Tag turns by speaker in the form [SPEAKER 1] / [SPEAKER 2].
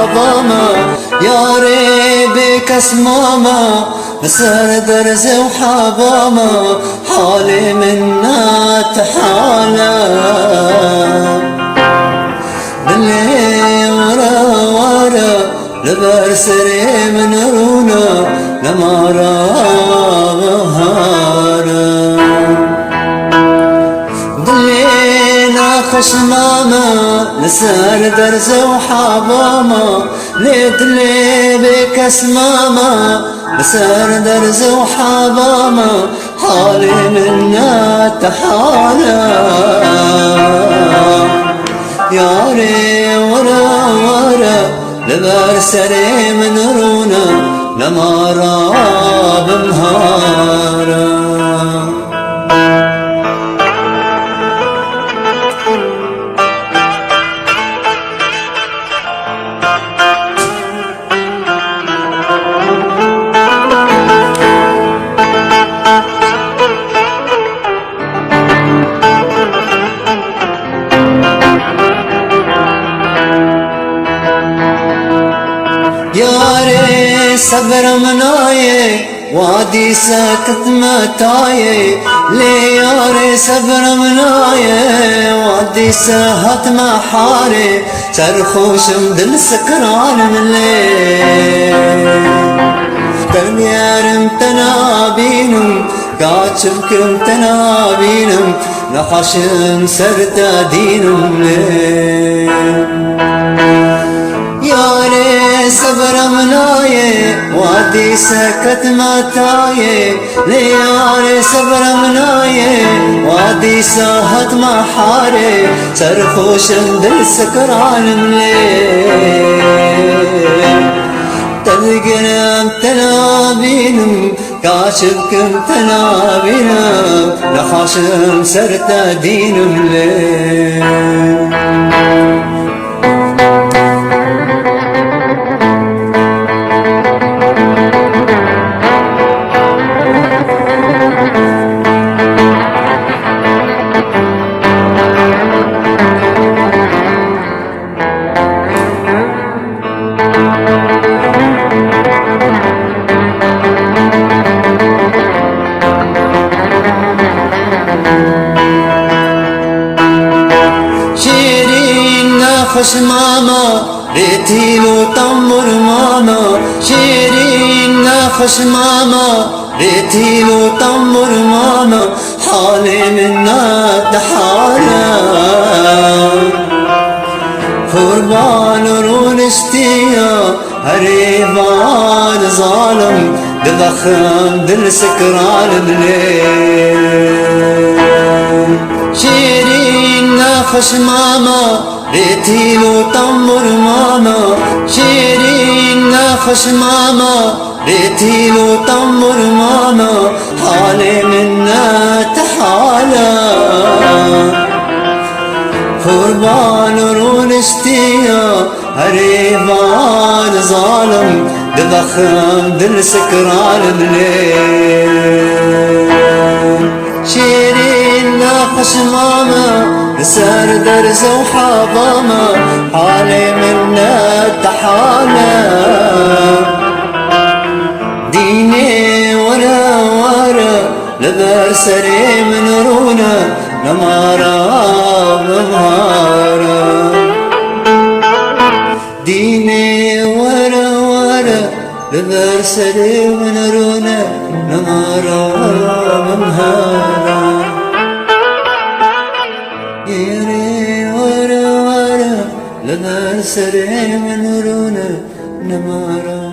[SPEAKER 1] حضامة يا ريبك اسمامة بسر درز وحضامة حالي منا تحالة باللي ورا ورا لبرسري من رونا لمارا بهارا خشمامة نسال درز وحضامة لدلي بك اسمامة نسال درز وحضامة حالي منا تحالة يا ري ورا ورا لبرسري من رونا لمارا بمهارا ياري صبر مناي وادي ساكت متاي لي ياري صبر مناي وادي ساهت محاري ترخوش مدل سكران من ليل تنيارم تنابينم كاتشبكم تنابينم نخشم سرتا دينم ليل ياري صبر مناي وادي سكت متاي لياري صبر مناي وادي ساهت محاري سرخوش مدل سكران مليل تذكرم تنابينم كاشبكم تنابينم نخاشم سرتا دينم ليل خش ماما ريتي لو تمر ماما شيرين خش ماما ريتي لو تمر ماما حالي منا تحالة قربان رون اشتيا هريبان ظالم دبخم دل سكران الليل شيرين خش ماما ريتي لو تمر ماما شيرين خش ماما ريتي لو تمر ماما حالي منا تحالة قربان رون اشتيا هريبان ظالم دبخم دل سكران الليل شيرين خش ماما سار درز وحضامة حالي منا تحالة ديني ورا ورا لبرسري من رونا نمارا بمهارا ديني ورا ورا لبرسري من رونا نمارا بمهارا لبرسري من رونا نمارا